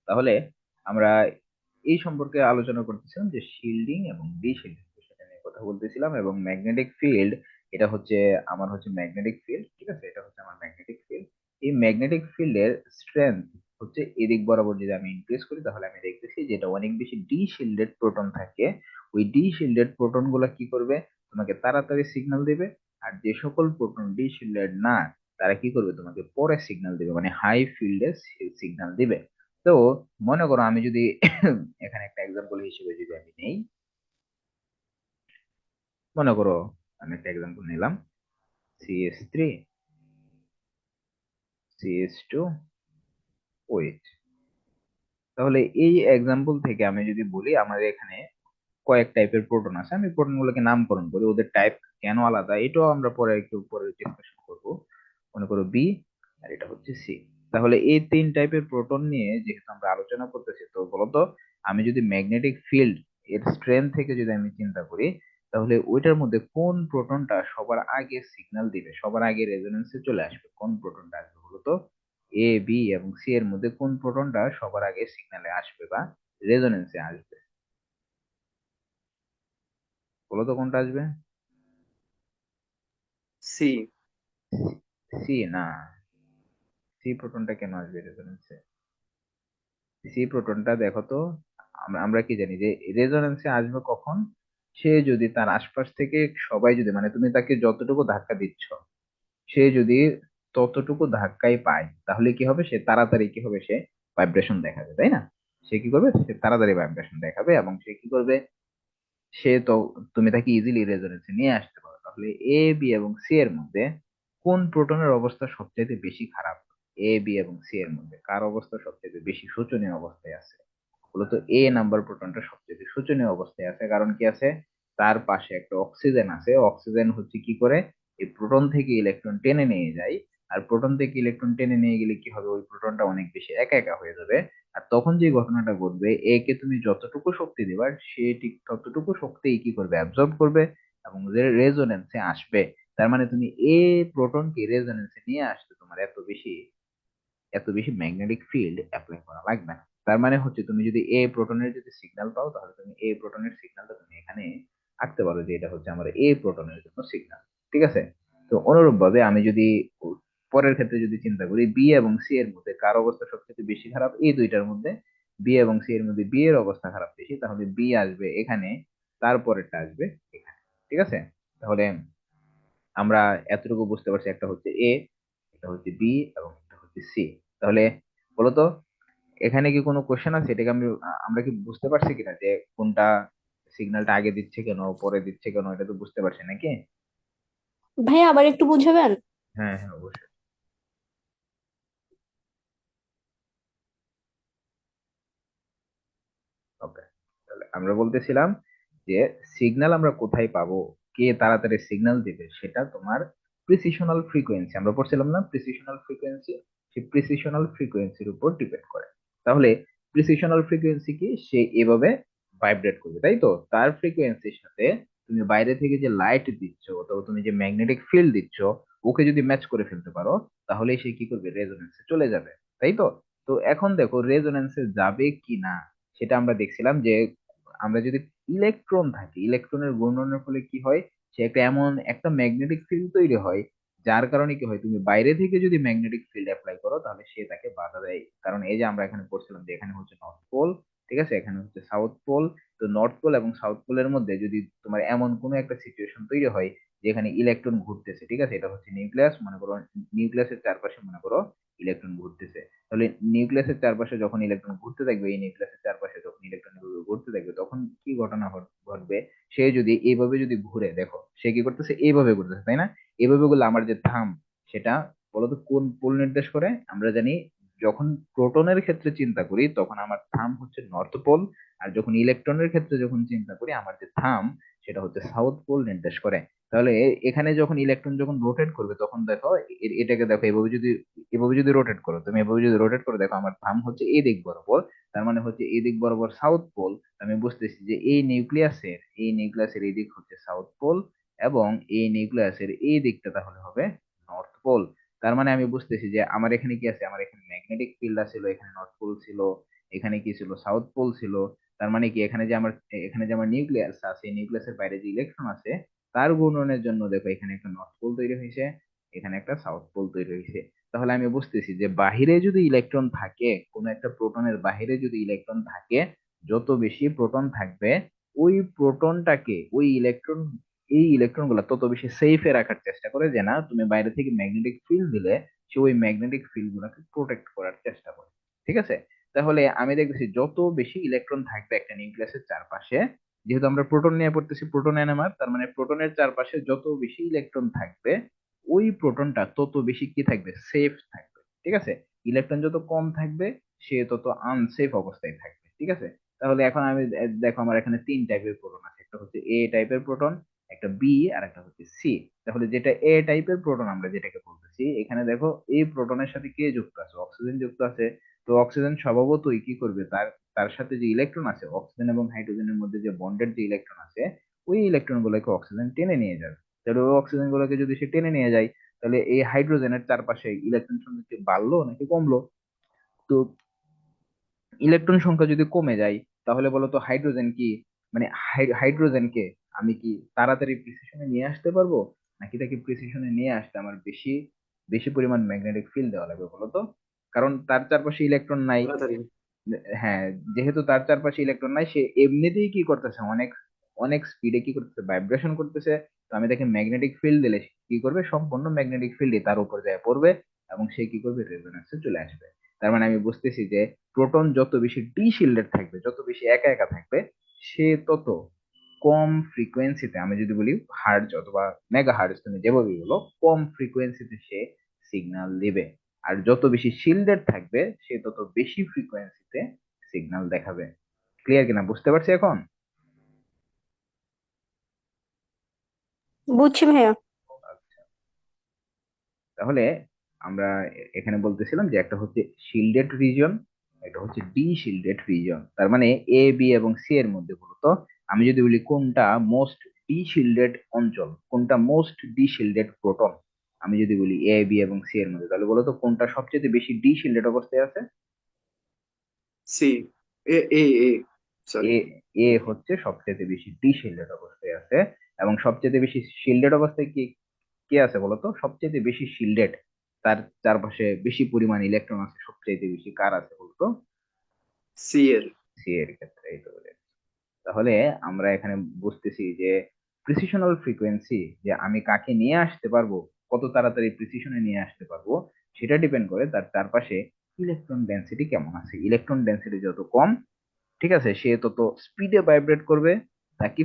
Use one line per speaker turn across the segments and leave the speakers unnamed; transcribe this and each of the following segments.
তাহলে আমরা এই সম্পর্কে আলোচনা করতেছিলাম যে শিল্ডিং এবং ডিশিল্ডিং সেটা নিয়ে কথা বলতেছিলাম, এবং ম্যাগনেটিক ফিল্ড এটা হচ্ছে আমার হচ্ছে ম্যাগনেটিক ফিল্ড, ঠিক আছে, এটা হচ্ছে আমার ম্যাগনেটিক ফিল্ড। এই ম্যাগনেটিক ফিল্ডের স্ট্রেংথ হচ্ছে এদিক বরাবর যদি আমি ইনক্রিজ করি তাহলে আমি দেখতেছি যেটা অনেক বেশি ডি শিল্ডেড প্রোটন থাকে, ওই ডি শিল্ডেড প্রোটন গুলা কি করবে, তোমাকে তাড়াতাড়ি সিগন্যাল দেবে। আর যে সকল প্রোটন ডি শিল্ডেড না, তারা কি করবে, তোমাকে পরে সিগন্যাল দিবে, মানে হাই ফিল্ডে সিগন্যাল দিবে। তো মনে করো আমি যদি এখানে একটা এক্সাম্পল হিসেবে যদি আমি নেই, মনে করো আমি একটা এক্সাম্পল নিলাম, CH3 CH2 OH। তাহলে এই এক্সাম্পল থেকে আমি যদি বলি আমাদের এখানে কয়েক টাইপের প্রোটন আছে, আমি প্রোটন গুলোকে নামকরণ করি, ওদের টাইপ কেন আলাদা এটাও আমরা পরে একটু পরে ডিসকাশন করব। মনে করো বি, আর এটা হচ্ছে সি। তাহলে এই তিন টাইপের প্রোটন নিয়ে যেহেতু আমরা আলোচনা করতেছি, তো বলতো আমি যদি ম্যাগনেটিক ফিল্ড এর স্ট্রেংথ থেকে যদি আমি চিন্তা করি, তাহলে ওইটার মধ্যে কোন প্রোটনটা সবার আগে সিগন্যাল দিবে, সবার আগে রেজোনেন্সে চলে আসবে, কোন প্রোটনটা আসবে বলতো, এ বি এবং সি এর মধ্যে কোন প্রোটনটা সবার আগে সিগন্যালে আসবে বা রেজোনেন্সে আসবে, বলতো কোনটা আসবে?
সি।
সি না, সি প্রোটনটা কেন আসবে রেজোনেন্সে? সি প্রোটনটা দেখো তো, আমরা আমরা কি জানি যে রেজোনেন্সে আসবে কখন, সে যদি তার আশপাশ থেকে সবাই যদি, মানে তুমি তাকে যতটুকু ধাক্কা দিচ্ছ, সে যদি ততটুকু ধাক্কাই পায়, তাহলে কি হবে, সে তাড়াতাড়ি কি হবে, সে ভাইব্রেশন দেখাবে, তাই না? সে কি করবে, সে তাড়াতাড়ি ভাইব্রেশন দেখাবে, এবং সে কি করবে, সে তো, তুমি তাকে ইজিলি রেজোনেন্সে নিয়ে আসতে পারো। তাহলে এ বি এবং সি এর মধ্যে কোন প্রোটনের অবস্থা সবচেয়ে বেশি খারাপ? এ বি এবং সি এর মধ্যে কার অবস্থা সবচেয়ে বেশি শোচনীয় অবস্থায় আছে? মূলত এ নাম্বার প্রোটনটা সবচেয়ে শোচনীয় অবস্থায় আছে, কারণ কি আছে, তার পাশে একটা অক্সিজেন আছে, অক্সিজেন হচ্ছে কি করে, এই প্রোটন থেকে ইলেকট্রন টেনে নিয়ে যায়। আর প্রোটন থেকে ইলেকট্রন টেনে নিয়ে গেলে কি হবে, ওই প্রোটনটা অনেক বেশি একা একা হয়ে যাবে। আর তখন যে ঘটনাটা ঘটবে, এ কে তুমি যতটুকু শক্তি দিবা, সে ঠিক ততটুকু শক্তি কি করবে, অ্যাবজর্ব করবে এবং রেজোনেন্সে আসবে। তার মানে তুমি এ প্রোটনকে রেজোনেন্সে নিয়ে আসতে তোমার এত বেশি ম্যাগনেটিক ফিল্ড অ্যাপ্লাই করা লাগবে না। তার মানে হচ্ছে তুমি যদি এ প্রোটনের যদি সিগন্যাল পাও, তাহলে তুমি এ প্রোটনের সিগন্যালটা তুমি এখানে আঁকতে পারো যে এটা হচ্ছে আমার এ প্রোটনের জন্য সিগন্যাল, ঠিক আছে? তো অনুরূপ ভাবে আমি যদি পরের ক্ষেত্রে যদি চিন্তা করি, বি এবং সি এর মধ্যে কার অবস্থা সবচেয়ে বেশি খারাপ, এই দুইটার মধ্যে বি এবং সি এর মধ্যে বি এর অবস্থা খারাপ বেশি, তাহলে বি আসবে এখানে, তারপরেরটা আসবে এখানে, ঠিক আছে? তাহলে আমরা এতটুকু বুঝতে পারছি, একটা হচ্ছে এ, একটা হচ্ছে বি এবং একটা হচ্ছে সি। তাহলে বলতো এখানে কি কোনো কোশ্চেন আছে, এটাকে আমরা কি বুঝতে পারছি কিনা যে কোনটা সিগন্যালটা আগে দিচ্ছে কেন পরে দিচ্ছে কেন, এটা তো বুঝতে পারছি নাকি?
ভাইয়া আবার একটু বুঝাবেন?
হ্যাঁ হ্যাঁ, অবশ্যই। ওকে, তাহলে আমরা বলতেছিলাম যে সিগন্যাল আমরা কোথায় পাবো, কে তাড়াতাড়ি সিগন্যাল দিবে, সেটা তোমার প্রিসিশনাল ফ্রিকোয়েন্সি, আমরা পড়ছিলাম না প্রিসিশনাল ফ্রিকোয়েন্সি, সেই প্রিসিশনাল ফ্রিকোয়েন্সির উপর ডিপেন্ড করে। তাহলে প্রিসিশনাল ফ্রিকোয়েন্সি কি, সে এভাবে ভাইব্রেট করবে, তাই তো, তার ফ্রিকোয়েন্সির সাথে তুমি বাইরে থেকে যে লাইট দিচ্ছ অথবা তুমি যে ম্যাগনেটিক ফিল্ড দিচ্ছ, ওকে যদি ম্যাচ করে ফেলতে পারো, তাহলে সে কি করবে, রেজোনেন্সে চলে যাবে, তাই তো? তো এখন দেখো রেজোনেন্সে যাবে কি না, সেটা আমরা দেখছিলাম যে আমরা যদি ইলেকট্রন থাকে, ইলেকট্রনের ঘূর্ণনের ফলে কি হয়, সে একটা এমন একটা ম্যাগনেটিক ফিল্ড তৈরি হয়, যার কারণে কি হয়, তুমি বাইরে থেকে যদি ম্যাগনেটিক ফিল্ড অ্যাপ্লাই করো তাহলে সে তাকে বাধা দেয়। কারণ এই যে আমরা এখানে পড়ছিলাম যে এখানে হচ্ছে নর্থ পোল, ঠিক আছে, এখানে হচ্ছে সাউথ পোল। তো নর্থ পোল এবং সাউথ পোলের মধ্যে যদি তোমার এমন কোনো একটা সিচুয়েশন তৈরি হয় যেখানে ইলেকট্রন ঘুরতেছে, ঠিক আছে, এটা হচ্ছে নিউক্লিয়াস, মনে করো নিউক্লিয়াসের চারপাশে মনে করো ইলেকট্রন ঘুরতেছে, তাহলে নিউক্লিয়াসের চারপাশে যখন ইলেকট্রন ঘুরতে থাকবে, এই নিউক্লিয়াসের চারপাশে যখন ইলেকট্রন ঘুরতে থাকবে, তখন কি ঘটনা ঘটবে, সে যদি এইভাবে যদি ঘুরে, দেখো সে কি করতেছে, এইভাবে ঘুরতেছে, তাই না? এইভাবে গুলো আমার যে থাম, সেটা বলতো কোন পোল নির্দেশ করে, আমরা জানি যখন প্রোটনের ক্ষেত্রে চিন্তা করি তখন আমার থাম হচ্ছে নর্থ পোল, আর যখন ইলেকট্রনের ক্ষেত্রে যখন চিন্তা করি আমার যে থাম, সেটা হচ্ছে সাউথ পোল নির্দেশ করে। তাহলে এখানে যখন ইলেকট্রন যখন রোটেট করবে, তখন দেখো এটাকে দেখো এভাবে যদি রোটেট করো, তুমি এভাবে যদি রোটেট করো, দেখো আমার থাম হচ্ছে এই দিক বরাবর, তার মানে হচ্ছে এই দিক বরাবর সাউথ পোল। আমি বুঝতেছি যে এই নিউক্লিয়াসের এই দিক হচ্ছে সাউথ পোল, এবং এই নিউক্লিয়াসের এই দিকটা তাহলে হবে নর্থ পোল। তার মানে আমি বুঝতেছি যে আমার এখানে কি আছে, আমার এখানে ম্যাগনেটিক ফিল্ড ছিল, এখানে নর্থ পোল ছিল, এখানে কি ছিল, সাউথ পোল ছিল। তার মানে কি এখানে যে আমার নিউক্লিয়াস আছে, নিউক্লিয়াসের বাইরে যে ইলেকট্রন আছে তার ঘূর্ণনের জন্য দেখো এখানে একটা নর্থ পোল তৈরি হয়েছে, এখানে একটা সাউথ পোল তৈরি হয়েছে। তাহলে আমি বুঝতেছি যে বাহিরে যদি ইলেকট্রন থাকে, কোন একটা প্রোটনের বাহিরে যদি ইলেকট্রন থাকে, যত বেশি প্রোটন থাকবে ওই প্রোটনটাকে ওই ইলেকট্রন এই ইলেকট্রন গুলা তত বেশি সেফে রাখার চেষ্টা করে, যে না তুমি বাইরে থেকে ম্যাগনেটিক ফিল্ড দিলে সে ওই ম্যাগনেটিক ফিল্ড গুলাকে প্রোটেক্ট করার চেষ্টা করে। ঠিক আছে, তাহলে আমি দেখতেছি যত বেশি ইলেকট্রন থাকবে একটা নিউক্লিয়াসের চারপাশে, যেহেতু আমরা প্রোটন নিয়ে পড়তেছি, প্রোটন এনএমআর, তার মানে প্রোটনের চারপাশে যত বেশি ইলেকট্রন থাকবে ওই প্রোটনটা তত বেশি কি থাকবে, সেফ থাকবে। ঠিক আছে, ইলেকট্রন যত কম থাকবে সে তত আনসেফ অবস্থায় থাকবে। ঠিক আছে, তাহলে এখন আমি দেখো আমার এখানে তিন টাইপের প্রোটন আছে, একটা হচ্ছে এ টাইপের প্রোটন, একটা বি, আর একটা হচ্ছে সি। তাহলে যেটা এ টাইপের প্রোটন আমরা যেটাকে বলতেছি, এখানে দেখো এই প্রোটনের সাথে কে যুক্ত আছে, অক্সিজেন যুক্ত আছে। তো অক্সিজেন স্বভাবতই কি করবে, তার তার সাথে যে ইলেকট্রন আছে, অক্সিজেন এবং হাইড্রোজেনের মধ্যে যে বন্ডেড যে ইলেকট্রন আছে, ওই ইলেকট্রন গুলোকে অক্সিজেন টেনে নিয়ে যাবে। তাহলে ওই অক্সিজেন গুলোকে যদি সে টেনে নিয়ে যায়, তাহলে এই হাইড্রোজেনের চারপাশে ইলেকট্রন সংখ্যা কি বাড়লো নাকি কমলো? তো ইলেকট্রন সংখ্যা যদি কমে যায়, তাহলে বলো তো হাইড্রোজেন কি, মানে হাইড্রোজেনকে আমি কি তাড়াতাড়ি প্রিসিশনে নিয়ে আসতে পারবো, নাকি তাকে প্রিসিশনে নিয়ে আসতে আমার বেশি বেশি পরিমাণ ম্যাগনেটিক ফিল্ড দেওয়া লাগবে বলো তো? কারণ তার চারপাশে ইলেকট্রন নাই।
তাড়াতাড়ি।
হ্যাঁ, যেহেতু তার চারপাশে ইলেকট্রন নাই, সে এমনিতেই কি করতেছে, অনেক অনেক স্পিডে কি করতেছে, ভাইব্রেশন করতেছে। তো আমি তাকে ম্যাগনেটিক ফিল্ড দিলে সে কি করবে, সম্পূর্ণ ম্যাগনেটিক ফিল্ডে তার উপর যায় পড়বে, এবং সে কি করবে, রেজোন্যান্সে চলে আসবে। তার মানে আমি বুঝতেছি যে প্রোটন যত বেশি ডি শিল্ডেড থাকবে, যত বেশি একা একা থাকবে, সে তত কম ফ্রিকোয়েন্সিতে, আমি যদি বলি হার্জ অথবা মেগা হার্জ, তুমি যেভাবে বলো, কম ফ্রিকোয়েন্সিতে সে সিগন্যাল দিবে। আর যত বেশি শিল্ডেড থাকবে সে তত বেশি ফ্রিকোয়েন্সিতে সিগন্যাল দেখাবে। ক্লিয়ার কিনা, বুঝতে পারছি এখন?
বুঝছি ভাইয়া।
আচ্ছা, তাহলে আমরা এখানে বলতেছিলাম যে একটা হচ্ছে শিল্ডেড রিজন, একটা হচ্ছে ডি শিল্ডেড রিজন। তার মানে এ বি এবং সি এর মধ্যে বলতো আমি যদি বলি কোনটা মোস্ট ডি শিল্ডেড অঞ্চল, কোনটা মোস্ট ডি শিল্ডেড প্রোটন, আমি যদি বলি এ বি এবং সি এর মধ্যে, তাহলে বলতো কোনটা সবচেয়ে বেশি ডি শিল্ডেড অবস্থায় আছে?
সি। এ সরি।
এ এ হচ্ছে সবচেয়ে বেশি ডি শিল্ডেড অবস্থায় আছে। এবং সবচেয়ে বেশি শিল্ডেড অবস্থায় কি কে আছে বলতো, সবচেয়ে বেশি শিল্ডেড, তার চারপাশে বেশি পরিমাণ ইলেকট্রন আছে, সবচেয়ে বেশি কার আছে বলতো?
সি এর।
সি এর ক্ষেত্রে, এই তো বলে। তাহলে আমরা এখানে বুঝতেছি যে প্রিসিশনাল ফ্রিকোয়েন্সি, যে আমি কাকে নিয়ে আসতে পারবো, কত তাড়াতাড়ি প্রিসিশনে নিয়ে আসতে পারবো, সেটা ডিপেন্ড করে তার চারপাশে ইলেকট্রন ডেন্সিটি কেমন আছে। ইলেকট্রন ডেন্সিটি যত কম, ঠিক আছে, সে তত স্পিডে ভাইব্রেট করবে। তাকে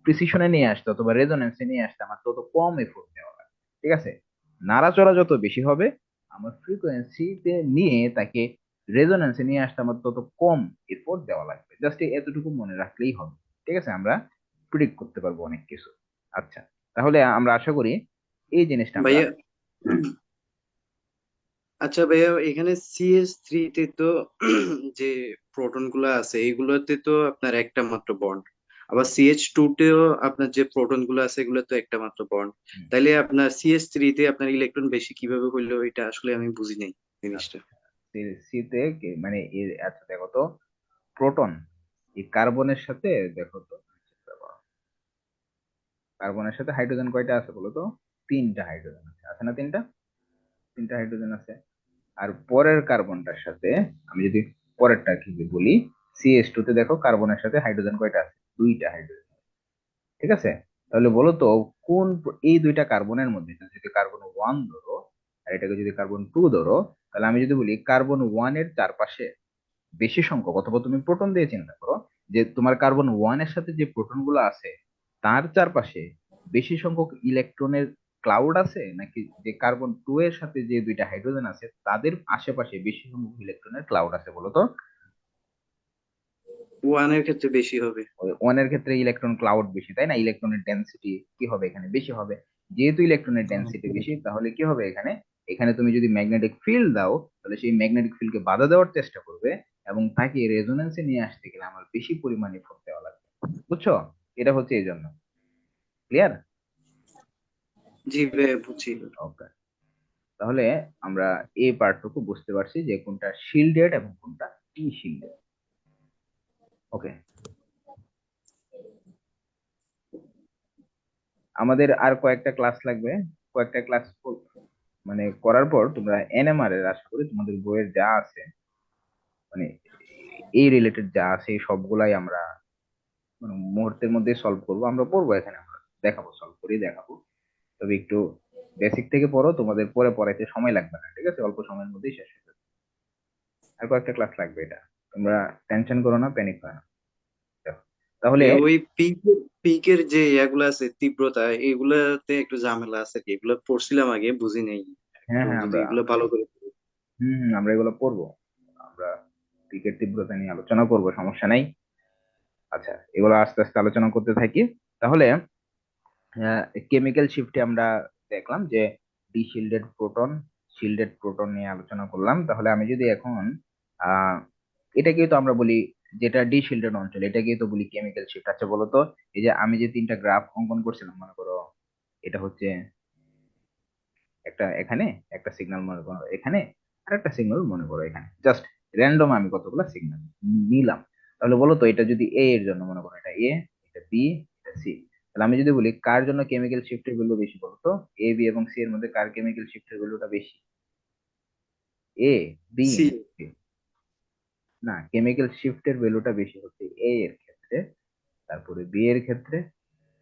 প্রিসিশনে নিয়ে আসতে অথবা রেজোনেন্সে নিয়ে আসতে আমার তত কম এফোর্ট দেওয়া লাগে। ঠিক আছে, নাড়াচড়া যত বেশি হবে, আমার ফ্রিকোয়েন্সিতে নিয়ে তাকে রেজোনেন্সে নিয়ে আসতে আমার তত কম এফোর্ট দেওয়া লাগবে। জাস্ট এতটুকু মনে রাখলেই হবে। ঠিক আছে, আমরা প্রিডিক্ট করতে পারবো অনেক কিছু। আচ্ছা, তাহলে আমরা আশা করি এই জিনিসটা আমরা,
ভাইয়া,
হ্যাঁ।
আচ্ছা ভাইয়া, এখানে CH3 তে তো যে প্রোটন গুলো আছে এগুলোতে তো আপনার একটা মাত্র বন্ড, আবার CH2 তেও আপনার যে প্রোটন গুলো আছে এগুলো তো একটা মাত্র বন্ড।
হুম,
তাইলে আপনার CH3 তে আপনার ইলেকট্রন বেশি কিভাবে হইলো, এটা আসলে আমি বুঝি নাই জিনিসটা।
আচ্ছা, সিতে মানে আচ্ছা দেখো তো, প্রোটন এই কার্বনের সাথে, দেখো তো, কার্বনের সাথে হাইড্রোজেন কয়টা আছে বলো তো? তিনটা হাইড্রোজেন আছে, আছে না তিনটা? তিনটা হাইড্রোজেন আছে। আর পরের কার্বনটার সাথে, আমি যদি পরেরটা কি বলি, CH2 তে দেখো কার্বনের সাথে হাইড্রোজেন কয়টা আছে, দুইটা হাইড্রোজেন। ঠিক আছে, তাহলে বলো তো এই দুইটা কার্বনের মধ্যে, এটা যদি কার্বন 1 ধরো আর এটাকে যদি কার্বন 2 ধরো, তাহলে আমি যদি বলি কার্বন 1 এর চারপাশে বেশি সংখ্যক, অথবা তুমি প্রোটন দিয়ে চিন্তা করো, যে তোমার কার্বন 1 এর সাথে যে প্রোটন গুলো আছে তার চারপাশে বেশি সংখ্যক ইলেকট্রনের ক্লাউড আছে, নাকি যে কার্বন 2 এর সাথে যে দুইটা হাইড্রোজেন আছে তাদের আশেপাশে বেশি সংখ্যক ইলেকট্রনের ক্লাউড আছে বলো তো?
ওয়ানের ক্ষেত্রে বেশি হবে।
ওয়ানের ক্ষেত্রে ইলেকট্রন ক্লাউড বেশি, তাই না? ইলেকট্রনের ডেন্সিটি কি হবে এখানে, বেশি হবে। যেহেতু ইলেকট্রনের ডেন্সিটি বেশি, তাহলে কি হবে এখানে, এখানে তুমি যদি ম্যাগনেটিক ফিল্ড দাও, তাহলে সেই ম্যাগনেটিক ফিল্ডকে বাধা দেওয়ার চেষ্টা করবে, এবং তাকে রেজোনেন্সে নিয়ে আসতে গেলে আমার বেশি পরিমাণে ফোর্স দেওয়া লাগবে। বুঝছো? এটা হচ্ছে এই জন্য। ক্লিয়ার?
জি ভাইয়া, বুঝছি।
ওকে, তাহলে আমরা এই পার্টটুকু বুঝতে পারছি যে কোনটা শিল্ডেড এবং কোনটা টি শিল্ডেড। ওকে, আমাদের আর কয়েকটা ক্লাস লাগবে। কয়েকটা ক্লাস মানে করার পর তোমরা এনএমআর এর, আশা করি তোমাদের বইয়ের যা আছে, মানে এই রিলেটেড যা আছে এই সবগুলাই আমরা মানে মুহূর্তের মধ্যে সলভ করবো, আমরা পড়বো এখানে, আমরা দেখাবো, সলভ করে দেখাবো। তবে একটু বেসিক থেকে পড়ো, তোমাদের পরে পড়াইতে সময় লাগবে না, ঠিক আছে, অল্প সময়ের মধ্যেই শেষ হয়ে যাবে। আর কয়েকটা ক্লাস লাগবে, এটা তোমরা টেনশন করো না, প্যানিক করো না। দেখো, তাহলে
ওই পিকের যে ইয়াগুলো আছে তীব্রতা, এগুলাতে একটু ঝামেলা আছে কি, এগুলো পড়ছিলাম আগে বুঝি নেই,
হ্যাঁ
একটু
হ্যাঁ,
যদি
আমরা
এগুলো ভালো করে
আমরা এগুলো পড়বো। আমরা ক্রিকেট তীব্রতা নিয়ে আলোচনা করবো, সমস্যা নাই। আচ্ছা, এগুলো আস্তে আস্তে আলোচনা করতে থাকি। তাহলে কেমিক্যাল শিফটে আমরা দেখলাম যে D shielded proton, shielded proton নিয়ে আলোচনা করলাম। তাহলে আমি যদি এখন আহ এটাকেই তো আমরা বলি, যেটা ডি শিল্ডেড অঞ্চল, এটাকেই তো বলি কেমিক্যাল শিফট। আচ্ছা বলো তো, এই যে আমি যে তিনটা গ্রাফ অঙ্কন করছিলাম, মনে করো এটা হচ্ছে একটা, এখানে একটা সিগন্যাল মনে করো, এখানে আর একটা সিগন্যাল মনে করো এখানে, জাস্ট র্যান্ডম আমি কতগুলো সিগন্যাল নিলাম। তাহলে বলো তো, এটা যদি এ এর জন্য মনে করো, এটা এ, এটা বি, এটা সি, তাহলে আমি যদি বলি কার জন্য কেমিক্যাল শিফটের ভ্যালু বেশি, বলো তো এ বি এবং সি এর মধ্যে কার কেমিক্যাল শিফটের ভ্যালুটা বেশি, এ, বি
সি।
না সি? না, কেমিক্যাল শিফটের ভ্যালুটা বেশি হচ্ছে এ এর ক্ষেত্রে, তারপরে বি এর ক্ষেত্রে,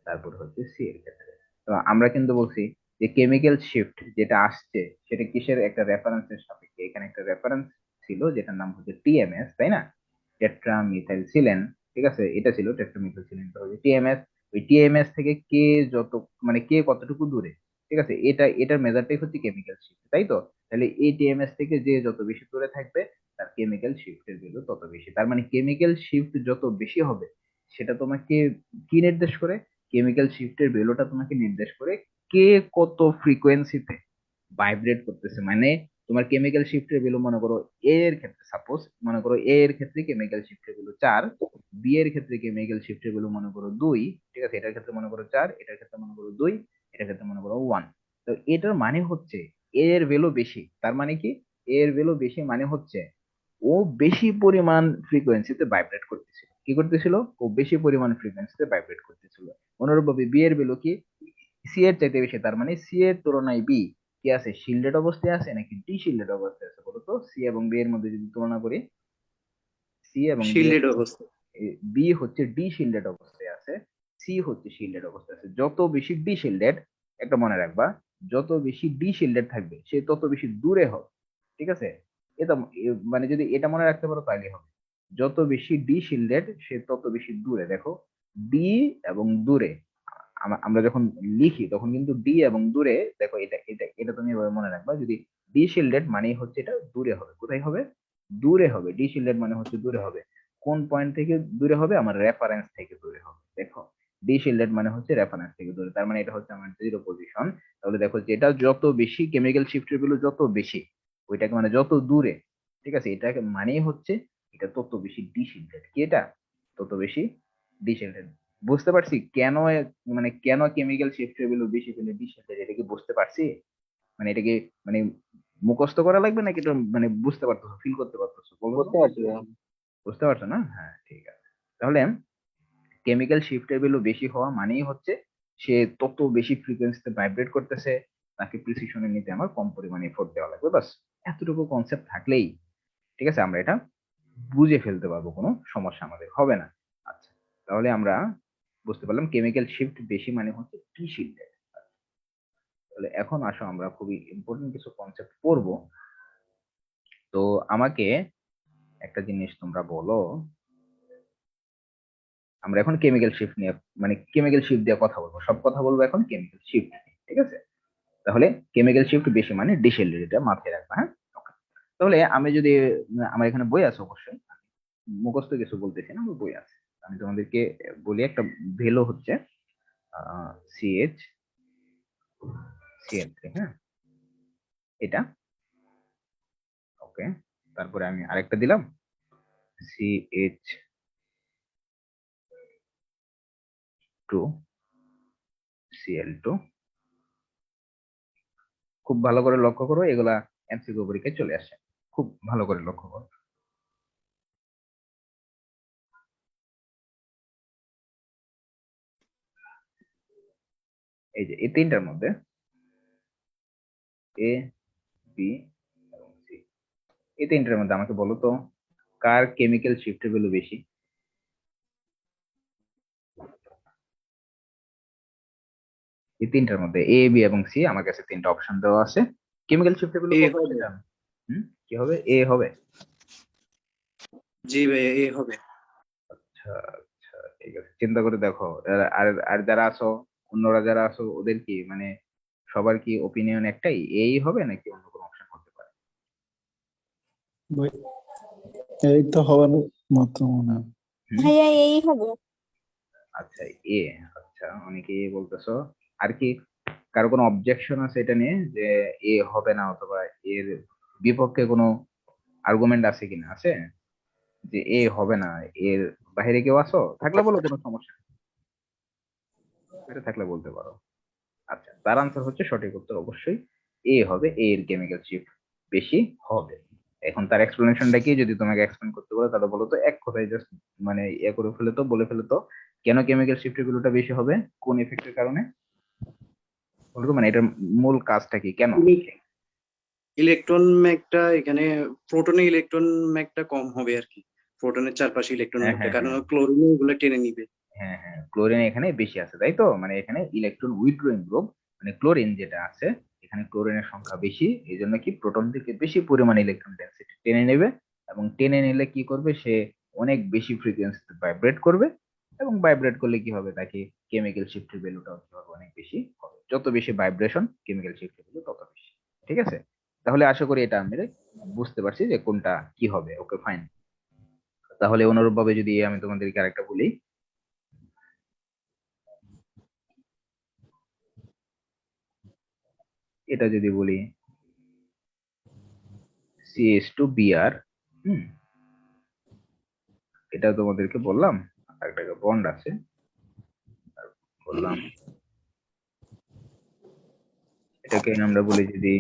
তারপর হচ্ছে সি এর ক্ষেত্রে। তো আমরা কিন্তু বলছি যে কেমিক্যাল শিফট যেটা আসছে সেটা কিসের একটা রেফারেন্সের সাপেক্ষে, এখানে একটা রেফারেন্স ছিল যেটার নাম হচ্ছে টিএমএস, তাই না, টেট্রামিথাইলসিলেন। ঠিক আছে, এটা ছিল টেট্রামিথাইলসিলেন, তো হচ্ছে টিএমএস। ওই টিএমএস থেকে কে যত, মানে কে কতটুকু দূরে, ঠিক আছে, এটার মেজারটাই হচ্ছে কেমিক্যাল শিফট, তাই তো। তাহলে এই টিএমএস থেকে যে যত বেশি দূরে থাকবে তার কেমিক্যাল শিফটের ভ্যালু তত বেশি। তার মানে কেমিক্যাল শিফট যত বেশি হবে, সেটা তোমাকে কি নির্দেশ করে, কেমিক্যাল শিফটের ভ্যালুটা তোমাকে নির্দেশ করে কে কত ফ্রিকোয়েন্সিতে ভাইব্রেট করতেছে। মানে তোমার কেমিক্যাল শিফটের ভ্যালু মনে করো এ এর ক্ষেত্রে, সাপোজ মনে করো এ এর ক্ষেত্রে কেমিক্যাল শিফটের ভ্যালু 4, বি এর ক্ষেত্রে কেমিক্যাল শিফটের ভ্যালু মনে করো 2, ঠিক আছে, এটার ক্ষেত্রে মনে করো 4, এটার ক্ষেত্রে মনে করো 2, এটার ক্ষেত্রে মনে করো 1। তো এটার মানে হচ্ছে এ এর ভ্যালু বেশি, তার মানে কি, এ এর ভ্যালু বেশি মানে হচ্ছে ও বেশি পরিমাণ ফ্রিকোয়েন্সিতে ভাইব্রেট করতেছিল। কি করতেছিল? ও বেশি পরিমাণ ফ্রিকোয়েন্সিতে ভাইব্রেট করতেছিল। অনুরূপভাবে বি এর ভ্যালু কি, সি এর চাইতে বেশি, তার মানে সি এর তুলনায় বি কি আছে, শিল্ডেড অবস্থায় আছে নাকি ডি শিল্ডেড অবস্থায় আছে, বলতো সি এবং বি এর মধ্যে যদি তুলনা করি, সি এবং বি এর,
শিল্ডেড অবস্থা।
বি হচ্ছে ডি শিল্ডেড অবস্থায় আছে, সি হচ্ছে শিল্ডেড অবস্থায় আছে। যত বেশি ডি শিল্ডেড, একটা মনে রাখবা, যত বেশি ডি শিল্ডেড থাকবে সে তত বেশি দূরে হবে, ঠিক আছে। এটা মানে যদি এটা মনে রাখতে পারো তাহলে হবে, যত বেশি ডি শিল্ডেড সে তত বেশি দূরে। দেখো, ডি এবং দূরে, আমরা যখন লিখি তখন কিন্তু ডি এবং দূরে, দেখো এটা এটা এটা তুমি এভাবে মনে রাখবা, যদি ডি শিল্ডেড মানে হচ্ছে এটা দূরে হবে, কোথায় হবে, দূরে হবে, ডি শিল্ডেড মানে হচ্ছে দূরে হবে। কোন পয়েন্ট থেকে দূরে হবে, আমার রেফারেন্স থেকে দূরে হবে। দেখো, ডি শিল্ডেড মানে হচ্ছে রেফারেন্স থেকে দূরে, তার মানে এটা হচ্ছে আমার জিরো পজিশন। তাহলে দেখো যে এটা যত বেশি কেমিক্যাল শিফটের ভ্যালু যত বেশি, ওইটাকে মানে যত দূরে, ঠিক আছে, এটাকে মানেই হচ্ছে এটা তত বেশি ডি শিল্ডেড, কি এটা তত বেশি ডি শিল্ডেড। বুঝতে পারছি কেন মানে কেন কেমিক্যাল শিফটের ভ্যালু বেশি পেলে ডি শিল্ডেড, এটা কি বুঝতে পারছি? মানে এটা কি মানে মুখস্থ করা লাগবে নাকি এটা মানে বুঝতে পারতেছো, ফিল করতে পারতেছো, বলো তো।
বুঝতে পারছি ভাইয়া।
বুঝতে পারছো না? হ্যাঁ, ঠিক আছে। তাহলে কেমিক্যাল শিফটের ভ্যালু বেশি হওয়া মানেই হচ্ছে সে তত বেশি ফ্রিকোয়েন্সিতে ভাইব্রেট করতেছে, তাকে প্রিসিশনে নিতে আমার কম পরিমাণে এফোর্ট দেওয়া লাগবে, বাস। এতটুকু কনসেপ্ট থাকলেই, ঠিক আছে, আমরা এটা বুঝে ফেলতে পারবো, কোনো সমস্যা আমাদের হবে না। আচ্ছা, তাহলে আমরা বুঝতে পারলাম কেমিক্যাল শিফট বেশি মানে হচ্ছে টি শিল্ডেড। তাহলে এখন আসো আমরা খুবই ইম্পর্টেন্ট কিছু কনসেপ্ট পড়বো। তো আমাকে একটা জিনিস তোমরা বলো, আমরা এখন কেমিক্যাল শিফট নিয়ে, মানে কেমিক্যাল শিফট দিয়ে কথা বলবো, সব কথা বলবো এখন কেমিক্যাল শিফট, ঠিক আছে। তাহলে কেমিক্যাল শিফট বেশি মানে ডিসেলের, এটা মাথায় রাখবা, হ্যাঁ। Okay. তাহলে আমি যদি, আমার এখানে বই আছে অবশ্যই, মুখস্থ কিছু বলতেছি না, আমার বই আছে। আমি তোমাদেরকে বলি, একটা ভেলো হচ্ছে সিএইচ, সিএল3, হ্যাঁ, এটা, ওকে। তারপরে আমি আরেকটা দিলাম CH2, CL2। খুব ভালো করে লক্ষ্য করো, এগুলা এমসিকিউ পরীক্ষায় চলে আসে, খুব ভালো করে লক্ষ্য করো। এই যে এই তিনটার মধ্যে এ, বি এবং সি, এই তিনটার মধ্যে আমাকে বলো তো কার কেমিক্যাল শিফটের ভ্যালু বেশি? এই তিনটার মধ্যে এ, বি এবং সি আমার কাছে তিনটা অপশন দেওয়া আছে। কেমিক্যাল শিফটের ভ্যালু
এ
কত
হবে।
সেটা কি হবে? এ হবে।
জি ভাইয়া এ হবে।
আচ্ছা আচ্ছা, ঠিক আছে, চিন্তা করে দেখো। আর আর যারা আছো, অন্যরা যারা আছো, ওদের কি মানে সবার কি ওপিনিয়ন একটাই এই হবে নাকি অন্য কোনো অপশন হতে পারে?
ভাই, এই তো হওয়ার মতো মনে হয়।
হুম,
ভাইয়া এই হবে।
আচ্ছা এ। আচ্ছা, অনেকে এ বলতেছো। আর কি কারো কোনো অবজেকশন আছে এটা নিয়ে যে এ হবে না, অথবা এর বিপক্ষে কোনো আর্গুমেন্ট আছে কিনা? আছে যে এ হবে না, এর বাইরে কেউ আছো? থাকলে বলো, কোনো সমস্যা নেই, এটা থাকলে বলতে পারো। আচ্ছা, তার আনসার হচ্ছে সঠিক উত্তর অবশ্যই এ হবে, এ এর কেমিক্যাল শিফট বেশি হবে। এখন তার এক্সপ্লেনেশনটা কি যদি তোমাকে এক্সপ্লেন করতে বলো, তাহলে বলো তো এক কথায় জাস্ট মানে ইয়ে করে ফেলে তো, বলে ফেলে তো কেন কেমিক্যাল শিফটের ভ্যালুটা বেশি হবে, কোন ইফেক্টের কারণে বলো তো, মানে এটার মূল কাজটা কি, কেন?
ইলেকট্রন ম্যাগটা এখানে প্রোটনে ইলেকট্রন ম্যাগটা কম হবে আর কি, প্রোটনের চারপাশে ইলেকট্রন
হ্যাঁ
ম্যাগটা,
হ্যাঁ
কারণ
হ্যাঁ
ক্লোরিন এগুলো টেনে নিবে।
হ্যাঁ হ্যাঁ, ক্লোরিন এখানে বেশি আছে তাই তো, মানে এখানে ইলেকট্রন উইথড্রয়িং গ্রুপ মানে ক্লোরিন যেটা আছে, এখানে ক্লোরিনের সংখ্যা বেশি, এই জন্য কি প্রোটন থেকে বেশি পরিমাণে ইলেকট্রন ডেনসিটি টেনে নেবে, এবং টেনে নিলে কি করবে সে অনেক বেশি ফ্রিকোয়েন্সিতে ভাইব্রেট করবে, এবং ভাইব্রেট করলে কি হবে তাকে কেমিক্যাল শিফটের ভ্যালুটাও কি হবে অনেক বেশি হবে, যত বেশি ভাইব্রেশন কেমিক্যাল শিফটের ভ্যালু তত বেশি। ঠিক আছে, তাহলে আশা করি এটা আমরা বুঝতে পারছি যে কোনটা কি হবে। ওকে ফাইন, তাহলে অনুরূপ ভাবে যদি আমি তোমাদেরকে আরেকটা বলি, এটা যদি বলি CH2Br, হুম, এটা তোমাদেরকে বললাম, আর একটা বন্ড আছে বললাম, এটাকে আমরা বলি যদি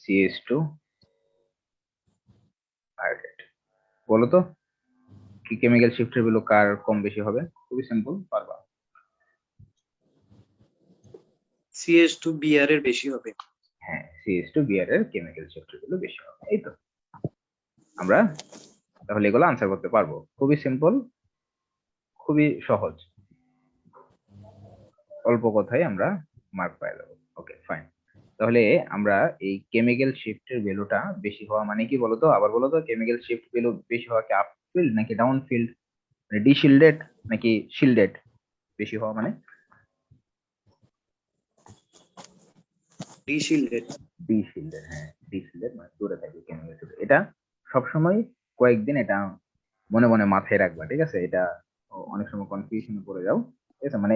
CH2 আয়োডাইড। বলো তো কি কেমিক্যাল শিফটের ভ্যালু কার কম বেশি হবে? খুবই সিম্পল, পারবা।
CH2Br এর বেশি হবে।
হ্যাঁ, CH2Br এর কেমিক্যাল শিফটের ভ্যালু বেশি হবে, এই তো। আমরা তাহলে এগুলো আনসার করতে পারবো, খুবই সিম্পল, খুবই সহজ, অল্প কথায় আমরা মার্ক পাই যাবো। ওকে ফাইন, তাহলে আমরা এই কেমিক্যাল শিফটের ভ্যালুটা বেশি হওয়া মানে কি বলতো, আবার বলো তো, কেমিক্যাল শিফট ভ্যালু বেশি হওয়া কি আপ ফিল্ড নাকি ডাউন ফিল্ড, মানে ডি শিল্ডেড নাকি শিল্ডেড? বেশি হওয়া মানে
ডি শিল্ডেড।
ডি শিল্ডেড, হ্যাঁ ডি শিল্ডেড মানে দূরে থাকবে কেমিক্যাল শিফট। এটা সবসময় কয়েকদিন এটা মনে মনে মাথায় রাখবা, ঠিক আছে? এটা অনেক সময় কনফিউশনে পড়ে যাও, ঠিক আছে? মানে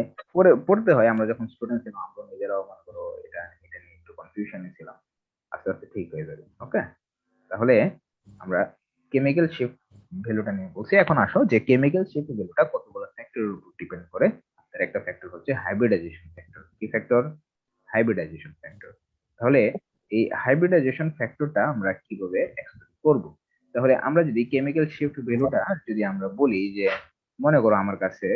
পড়তে হয়, আমরা যখন স্টুডেন্ট ছিলাম আমরা নিজেরাও মনে করো এটা এটা নিয়ে একটু কনফিউশনে ছিলাম, আস্তে আস্তে ঠিক হয়ে যাবে। ওকে, তাহলে আমরা কেমিক্যাল শিফট ভ্যালুটা নিয়ে বলছি। এখন আসো যে কেমিক্যাল শিফট ভ্যালুটা কতগুলো ফ্যাক্টরের উপর ডিপেন্ড করে। তার একটা ফ্যাক্টর হচ্ছে হাইব্রিডাইজেশন ফ্যাক্টর। কি ফ্যাক্টর? Hybridization factor. তাহলে এই হাইব্রিডাইজেশন ফ্যাক্টরটা আমরা কিভাবে এক্সপ্লেন করব? তাহলে আমরা যদি কেমিক্যাল শিফট ভ্যালুটা যদি আমরা বলি যে, মনে করো আমার কাছে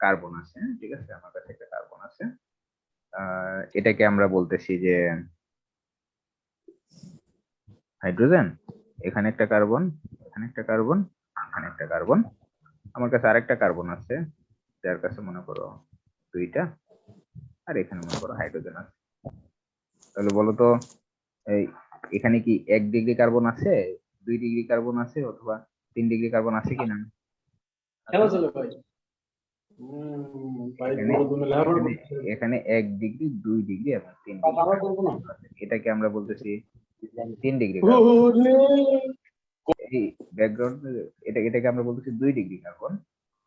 কার্বন আছে, ঠিক আছে, আমার কাছে একটা কার্বন আছে, এটাকে আমরা বলতেছি যে হাইড্রোজেন, এখানে একটা কার্বন, এখানে একটা কার্বন, এখানে একটা কার্বন, আমার কাছে আরেকটা কার্বন আছে যার কাছে মনে করো দুইটা, আর এখানে মনে করো হাইড্রোজেন আছে। তাহলে বলো তো এই এখানে কি 1 ডিগ্রি কার্বন আছে, 2 ডিগ্রি কার্বন আছে, অথবা 3 ডিগ্রি কার্বন আছে কিনা?
খেলা
আছে?
চলে ভাই। ভাই
এখানে
বড় তুমি লেখাপড়া
এখানে
করতেছো।
এখানে 1 ডিগ্রি, 2 ডিগ্রি এবং 3 ডিগ্রি
আমরা করবো না।
এটাকে আমরা বলতেছি 3 ডিগ্রি কার্বন।
ওরে,
এই ব্যাকগ্রাউন্ড, এটাকে আমরা বলতেছি 2 ডিগ্রি কার্বন,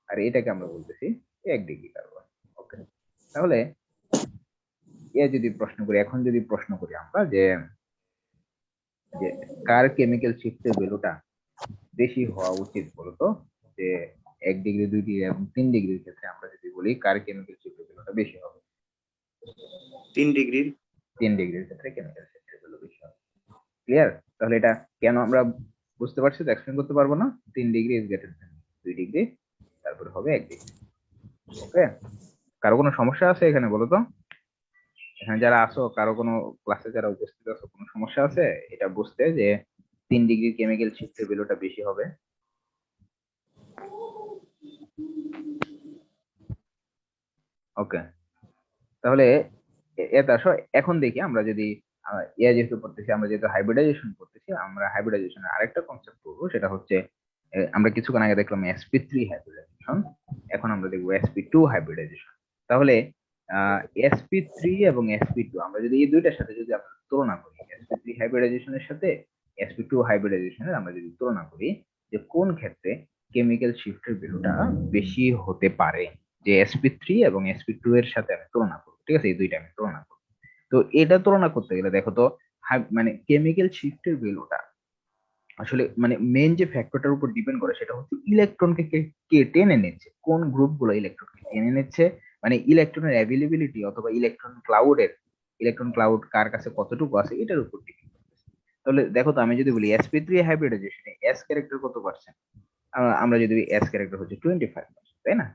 আর এটাকে আমরা বলতেছি 1 ডিগ্রি কার্বন। ওকে, তাহলে যদি প্রশ্ন করি, এখন যদি প্রশ্ন করি আমরা যে যে কার কেমিক্যাল শিফটের ভ্যালুটা বেশি হওয়া উচিত বলতো, যে 1 ডিগ্রি, 2 ডিগ্রি এবং 3 ডিগ্রির ক্ষেত্রে আমরা যদি বলি কার কেমিক্যাল শিফটের ভ্যালুটা বেশি হবে?
3 ডিগ্রির।
3 ডিগ্রির ক্ষেত্রে কেমিক্যাল শিফটের ভ্যালু বেশি হবে। ক্লিয়ার? তাহলে এটা কেন আমরা বুঝতে পারছি তো, এক্সপ্লেন করতে পারবো না? 3 degree is greater than 2 degree, তারপরে হবে 1 ডিগ্রি। ওকে, কারো কোনো সমস্যা আছে এখানে বলো তো? এখানে যারা আসো কারো কোনো ক্লাসে যারা উপস্থিত আছো কোনো সমস্যা আছে এটা বুঝতে যে 3 ডিগ্রি কেমিক্যাল শিফটের ভ্যালুটা বেশি হবে? ওকে, তাহলে এটা আসো এখন দেখি আমরা যদি ইয়া যেহেতু পড়তেছি, আমরা যেহেতু হাইব্রিডাইজেশন করতেছি, আমরা হাইব্রিডাইজেশনের আরেকটা কনসেপ্ট করবো, সেটা হচ্ছে আমরা কিছুক্ষণ আগে দেখলাম sp3 হাইব্রিডাইজেশন, এখন আমরা দেখবো sp2 হাইব্রিডাইজেশন। তাহলে sp3 এবং sp2 আমরা যদি এই দুইটার সাথে যদি আমরা তুলনা করি, sp3 হাইব্রিডাইজেশনের সাথে sp2 হাইব্রিডাইজেশনের আমরা যদি তুলনা করি, যে কোন ক্ষেত্রে কেমিক্যাল শিফটের ভ্যালুটা বেশি হতে পারে, যে sp3 এবং sp2 এর সাথে আমি তুলনা করবো, ঠিক আছে, এই দুইটা আমি তুলনা করবো। তো এটা তুলনা করতে গেলে দেখো তো, মানে কেমিক্যাল শিফটের ভ্যালুটা আসলে মানে মেইন যে ফ্যাক্টরটার উপর ডিপেন্ড করে সেটা হচ্ছে ইলেকট্রনকে কে কে টেনে নিচ্ছে, কোন গ্রুপগুলো ইলেকট্রনকে টেনে নিচ্ছে, মানে ইলেকট্রনের অ্যাভেলেবিলিটি অথবা ইলেকট্রন ক্লাউড কার কাছে কতটুকু আছে এটার উপর ডিপেন্ড করতেছে। তাহলে দেখো তো, আমি যদি বলি sp3 হাইব্রিডাইজেশনে এস ক্যারেক্টার কত পার্সেন্ট, আমরা যদি এস ক্যারেক্টার হচ্ছে 25%, তাই না?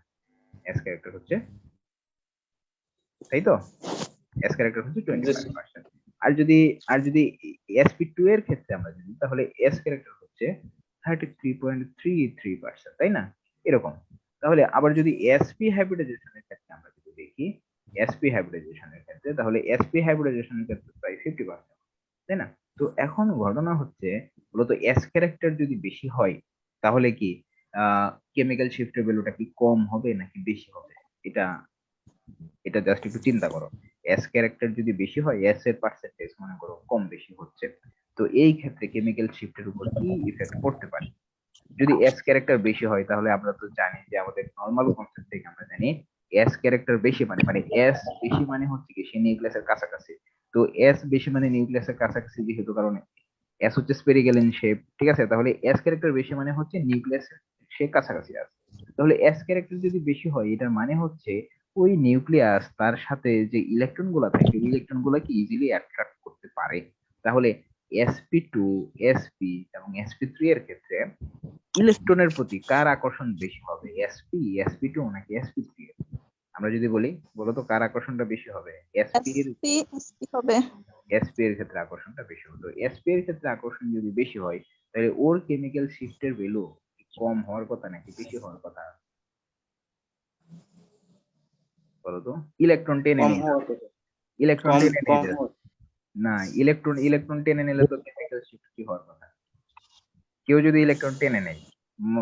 এস ক্যারেক্টার হচ্ছে, তাই তো, এস ক্যারেক্টার হচ্ছে 25%। আর যদি sp2 এর ক্ষেত্রে আমরা যদি, তাহলে এস ক্যারেক্টার হচ্ছে 33.33%, তাই না? এরকম। তাহলে আবার যদি sp হাইব্রিডাইজেশনের ক্ষেত্রে আমরা যদি দেখি, sp হাইব্রিডাইজেশনের ক্ষেত্রে, তাহলে sp হাইব্রিডাইজেশনের ক্ষেত্রে প্রায় 50%, তাই না? তো এখন ঘটনা হচ্ছে মূলত এস ক্যারেক্টার যদি বেশি হয় তাহলে কি কেমিক্যাল শিফটের ভ্যালুটা কি কম হবে নাকি বেশি হবে? এটা এটা জাস্ট একটু চিন্তা করো। এস ক্যারেক্টার যদি বেশি হয়, এস এর পার্সেন্টেজ মনে করো কম বেশি হচ্ছে, তো এই ক্ষেত্রে কেমিক্যাল শিফটের উপর কি ইফেক্ট পড়তে পারে? যদি এস ক্যারেক্টার বেশি হয় তাহলে আমরা তো জানি যে আমাদের নর্মাল কনসেপ্ট থেকে আমরা জানি এস ক্যারেক্টার বেশি মানে এস বেশি মানে হচ্ছে কি সে নিউক্লিয়াসের কাছাকাছি। তো এস বেশি মানে নিউক্লিয়াসের কাছাকাছি যেহেতু, কারণ এস হচ্ছে স্পেরিক্যাল ইন শেপ, ঠিক আছে, তাহলে এস ক্যারেক্টার বেশি মানে হচ্ছে নিউক্লিয়াসের সে কাছাকাছি আছে। তাহলে এস ক্যারেক্টার যদি বেশি হয় এটার মানে হচ্ছে ওই নিউক্লিয়াস তার সাথে যে ইলেকট্রন গুলা থাকে ইলেকট্রন গুলাকে ইজিলি অ্যাট্রাক্ট করতে পারে। তাহলে sp2, sp এবং sp3 এর ক্ষেত্রে ইলেকট্রনের প্রতি কার আকর্ষণ বেশি হবে, sp2 নাকি sp3 এর? আমরা যদি বলি, বলতো কার আকর্ষণটা বেশি হবে?
এসপি হবে।
sp এর ক্ষেত্রে আকর্ষণটা বেশি হবে। তো sp এর ক্ষেত্রে আকর্ষণ যদি বেশি হয় তাহলে ওর কেমিক্যাল শিফটের ভ্যালু কম হওয়ার কথা নাকি বেশি হওয়ার কথা? বলতো, ইলেকট্রন টেনে
কম
নিয়ে
হওয়ার
যাচ্ছে,
কথা।
ইলেকট্রন
কম
টেনে নিয়ে
কম
যাচ্ছে।
হওয়ার
না, ইলেকট্রন টেনে নিলে তো কেমিক্যাল শিফট কি হওয়ার কথা? কেউ যদি ইলেকট্রন টেনে নেয়,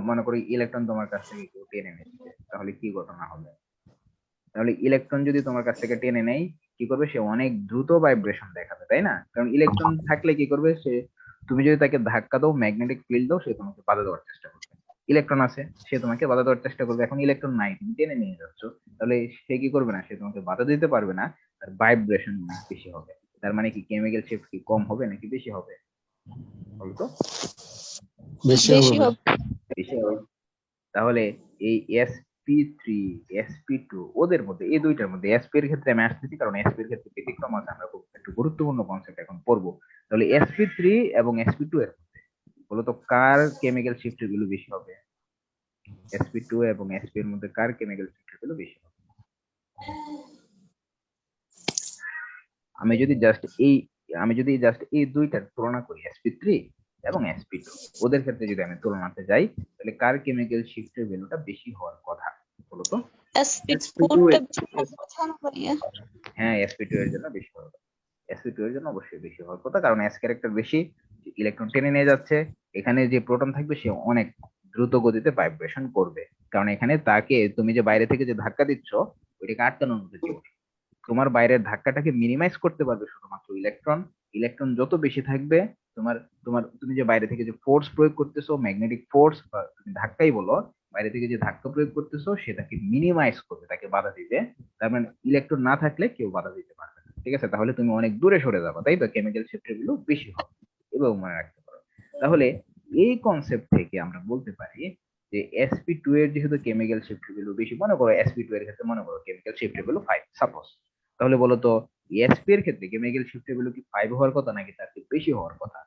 মনে করি ইলেকট্রন তোমার কাছ থেকে কেউ টেনে নিচ্ছে, তাহলে কি ঘটনা হবে? তাহলে ইলেকট্রন যদি তোমার কাছ থেকে টেনে নেয়, কি করবে? সে অনেক দ্রুত ভাইব্রেশন দেখাবে, তাই না? কারণ ইলেকট্রন থাকলে কি করবে সে, তুমি যদি তাকে ধাক্কা দাও, ম্যাগনেটিক ফিল্ড দাও, সে তোমাকে বাধা দেওয়ার চেষ্টা করবে। ইলেকট্রন আছে, সে তোমাকে বাধা দেওয়ার চেষ্টা করবে। এখন ইলেকট্রন নাই, তুমি টেনে নিয়ে যাচ্ছ, তাহলে সে কি করবে না, সে তোমাকে বাধা দিতে পারবে না, তার ভাইব্রেশন বেশি হবে। তার মানে কি কেমিক্যাল শিফট কি কম হবে নাকি বেশি হবে? বলতো।
বেশি
বেশি
হবে।
হবে।
বেশি হবে। তাহলে এই sp3, sp2 ওদের মধ্যে, এই দুইটার মধ্যে sp এর ক্ষেত্রে আমি আসতেছি, কারণ sp এর ক্ষেত্রে ব্যতিক্রম আছে, আমরা খুব একটু গুরুত্বপূর্ণ কনসেপ্ট এখন পড়বো। তাহলে sp3 এবং sp2 এর মধ্যে বলতো কার কেমিক্যাল শিফটের ভ্যালু বেশি হবে? sp2 এবং sp এর মধ্যে কার কেমিক্যাল শিফটের ভ্যালু বেশি হবে? আমি যদি জাস্ট এই এই দুইটার তুলনা করি, sp3 এবং sp2, ওদের ক্ষেত্রে যদি আমি তুলনাতে যাই, তাহলে কার কেমিক্যাল শিফটের ভ্যালুটা বেশি হওয়ার কথা বলতো?
এসপি
sp2
কোডটা বেশি হওয়ার কথা না ভাইয়া?
হ্যাঁ, sp2 এর জন্য বেশি হওয়ার কথা, sp2 এর জন্য অবশ্যই বেশি হওয়ার কথা, কারণ s ক্যারেক্টার বেশি, ইলেকট্রন টেনে নিয়ে যাচ্ছে, এখানে যে প্রোটন থাকবে সে অনেক দ্রুত গতিতে ভাইব্রেশন করবে, কারণ এখানে তাকে তুমি যে বাইরে থেকে যে ধাক্কা দিচ্ছ ওইটাকে আটকানোর মধ্যে কেউ নেই। তোমার বাইরের ধাক্কাটাকে মিনিমাইজ করতে পারবে শুধুমাত্র ইলেকট্রন। ইলেকট্রন যত বেশি থাকবে, তোমার তোমার তুমি যে বাইরে থেকে যে ফোর্স প্রয়োগ করতেছো, ম্যাগনেটিক ফোর্স বা তুমি ধাক্কাই বলো, বাইরে থেকে যে ধাক্কা প্রয়োগ করতেছো সেটাকে মিনিমাইজ করবে, তাকে বাধা দিবে। তার মানে ইলেকট্রন না থাকলে কেউ বাধা দিতে পারবে না, ঠিক আছে? তাহলে তুমি অনেক দূরে সরে যাবে, তাই তো, কেমিক্যাল শিফটের গুলো বেশি হবে, এভাবে মনে রাখতে পারো। তাহলে এই কনসেপ্ট থেকে আমরা বলতে পারি যে sp2 এর যেহেতু কেমিক্যাল শিফট ভ্যালু বেশি, মনে করো sp2 এর ক্ষেত্রে মনে করো কেমিক্যাল শিফট ভ্যালু 5 সাপোজ, তাহলে বলো তো sp এর ক্ষেত্রে কেমিক্যাল শিফট ভ্যালু কি 5 হওয়ার কথা নাকি তার চেয়ে বেশি হওয়ার কথা?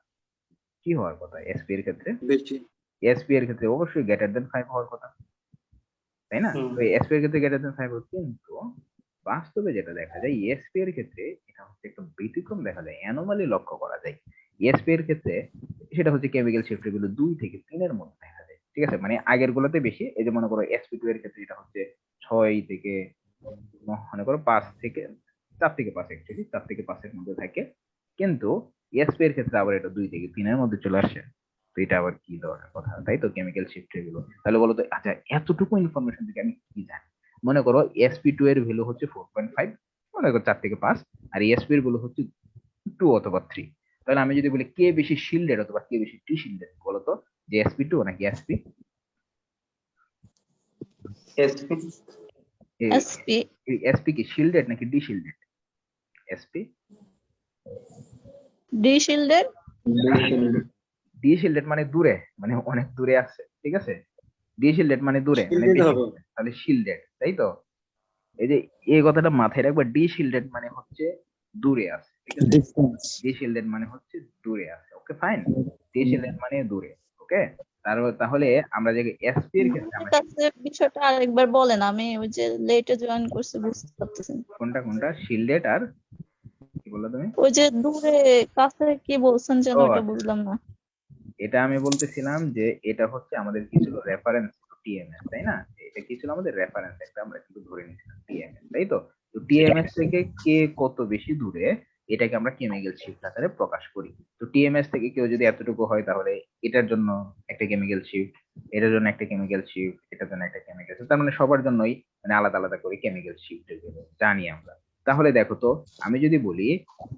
কি হওয়ার কথা sp এর ক্ষেত্রে?
বেশি।
sp এর ক্ষেত্রে অবশ্যই গ্রেটার দেন 5 হওয়ার কথা, তাই না? তো sp এর ক্ষেত্রে গ্রেটার দেন 5 হচ্ছে, কিন্তু বাস্তবে যেটা দেখা যায় এসপি এর ক্ষেত্রে এটা হচ্ছে একটা ব্যতিক্রম দেখা যায়, অ্যানোমালি লক্ষ্য করা যায়। এসপি এর ক্ষেত্রে সেটা হচ্ছে কেমিক্যাল শিফট গুলো 2 থেকে 3-এর মধ্যে দেখা যায়, ঠিক আছে, মানে আগের গুলোতে বেশি। এই যে মনে করো sp2 এর ক্ষেত্রে এটা হচ্ছে 6 থেকে মনে করো 5 থেকে 4 থেকে 5, অ্যাকচুয়ালি 4 থেকে 5-এর মধ্যে থাকে। কিন্তু এসপি এর ক্ষেত্রে আবার এটা 2 থেকে 3-এর মধ্যে চলে আসে। তো এটা আবার কি ধরনের কথা, তাই তো? কেমিক্যাল শিফট গুলো তাহলে বলো তো, আচ্ছা এতটুকু ইনফরমেশন থেকে আমি কি জানি? মনে করো sp2 এর ভ্যালু হচ্ছে 4.5, মনে করো 4 থেকে 5, আর এসপি এর ভ্যালু হচ্ছে 2 অথবা 3। তাহলে আমি যদি বলি কে বেশি শিল্ডেড অথবা কে বেশি ডি শিল্ডেড, বলতো যে sp2 নাকি এসপি?
এসপি।
এসপি।
এসপি কি শিল্ডেড নাকি D shielded? SP
D shielded.
D shielded মানে দূরে, মানে অনেক দূরে আছে, ঠিক আছে। ডি শিল্ডেড মানে দূরে, মানে
শিল্ডেড
বেশি
হবে।
দূরে, তাহলে শিল্ডেড, তাই তো? এই যে এই কথাটা মাথায় রাখবা, ডি শিল্ডেড মানে হচ্ছে দূরে আছে, ঠিক আছে।
ডিফারেন্স।
ডি শিল্ডেড মানে হচ্ছে দূরে আছে, ওকে ফাইন। ডি শিল্ডেড মানে দূরে, ওকে। তাহলে আমরা যে এসপি এর ক্ষেত্রে
আমার
আমরা
কাছে বিষয়টা আরেকবার বলেন, আমি ওই যে লেটে জয়েন করছি, বুঝতে পারতেছি না।
কোনটা কোনটা শিল্ডেড আর কি বললো তুমি?
ওই যে দূরে কাছে কি বলছেন যেন,
ও
ওটা
আচ্ছা,
বুঝলাম না।
এটা আমি বলতেছিলাম যে এটা হচ্ছে আমাদের কি ছিল, রেফারেন্স টিএমএস, তাই না? এটা কি ছিল আমাদের রেফারেন্স, একটা আমরা কিন্তু ধরে নিয়েছিলাম টিএমএস, তাই তো? তো টিএমএস থেকে কে কত বেশি দূরে, এটাকে আমরা কেমিক্যাল শিফট আকারে প্রকাশ করি। তো টিএমএস থেকে কেউ যদি এতটুকু হয়, তাহলে এটার জন্য একটা কেমিক্যাল শিফট, এটার জন্য একটা কেমিক্যাল শিফট, এটার জন্য একটা কেমিক্যাল শিফট, তার মানে সবার জন্যই মানে আলাদা আলাদা করে কেমিক্যাল শিফট জানি আমরা। তাহলে দেখো তো, আমি যদি বলি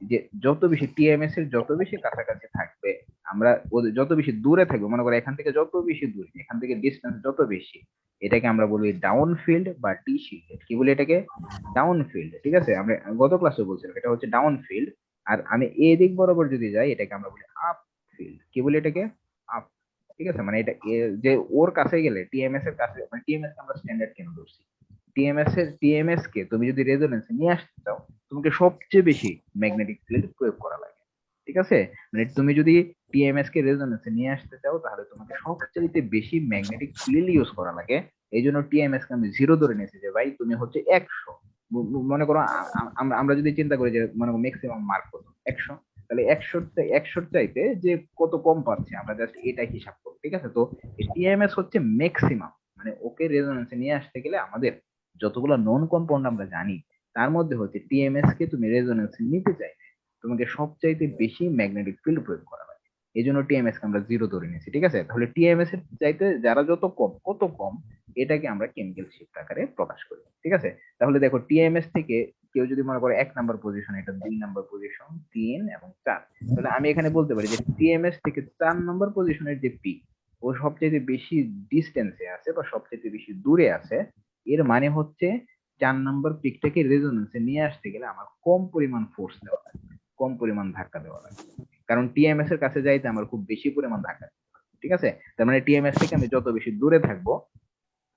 যে যত বেশি টিএমএস এর যত বেশি কাছাকাছি থাকবে, আমরা ওদের যত বেশি দূরে থাকবো, মনে করো এখান থেকে যত বেশি দূরে, এখান থেকে ডিস্টেন্স যত বেশি, এটাকে আমরা বলি ডাউন ফিল্ড বা ডি শিল্ডেড। কি বলি এটাকে? ডাউন ফিল্ড, ঠিক আছে। আমরা গত ক্লাসে বলছিলাম এটা হচ্ছে ডাউন ফিল্ড। আর আমি এই দিক বরাবর যদি যাই, এটাকে আমরা বলি আপ ফিল্ড। কি বলি এটাকে? আপ, ঠিক আছে। মানে এটা যে ওর কাছে গেলে, টিএমএস এর কাছে, মানে টিএমএস কে আমরা স্ট্যান্ডার্ড কেন ধরছি? টিএমএস কে তুমি যদি রেজোনেন্সে নিয়ে আসতে চাও, তোমাকে সবচেয়ে বেশি ম্যাগনেটিক ফিল্ড প্রয়োগ করা লাগে, ঠিক আছে। মানে তুমি যদি টিএমএস কে রেজোনেন্সে নিয়ে আসতে চাও, তাহলে তোমাকে সবচেয়ে বেশি ম্যাগনেটিক ফিল্ড ইউজ করা লাগে। এই জন্য টিএমএস কে আমি 0 ধরে নিয়েছি, যে ভাই তুমি হচ্ছে 100। মনে করো আমরা যদি চিন্তা করি যে মনে করো ম্যাক্সিমাম মার্ক কত, 100, তাহলে 100 চাইতে যে কত কম পাচ্ছে, আমরা জাস্ট এটা হিসাব করবো, ঠিক আছে। তো টিএমএস হচ্ছে ম্যাক্সিমাম, মানে ওকে রেজোনেন্সে নিয়ে আসতে গেলে আমাদের যতগুলো নন কম্পাউন্ড আমরা জানি, তার মধ্যে হচ্ছে টিএমএস কে তুমি রেজোনেন্সে নিতে চাইলে তোমাকে সবচাইতে বেশি ম্যাগনেটিক ফিল্ড প্রয়োগ করা হয়। এই জন্য টিএমএস কে আমরা 0 ধরে নিয়েছি, ঠিক আছে। তাহলে টিএমএস এর চাইতে যারা যত কম, কত কম, এটাকে আমরা কেমিক্যাল শিফট আকারে প্রকাশ করি, ঠিক আছে। তাহলে দেখো টিএমএস থেকে কেউ যদি মনে করে 1 নাম্বার পজিশন, এটা 2 নাম্বার পজিশন, 3 এবং 4, তাহলে আমি এখানে বলতে পারি যে টিএমএস থেকে 4 নাম্বার পজিশনের যে পি, ও সবচেয়ে বেশি ডিস্টেন্সে আছে বা সবচেয়ে বেশি দূরে আছে। এর মানে হচ্ছে 4 নাম্বার পিকটাকে রেজোনেন্সে নিয়ে আসতে গেলে আমার কম পরিমাণ ফোর্স দেওয়া লাগবে, কম পরিমাণ ধাক্কা দেওয়া লাগবে। কারণ টিএমএস এর কাছে যাইতে আমার খুব বেশি পরিমাণ ধাক্কা দিতে হবে, ঠিক আছে। তার মানে টিএমএস থেকে আমি যত বেশি দূরে থাকবো,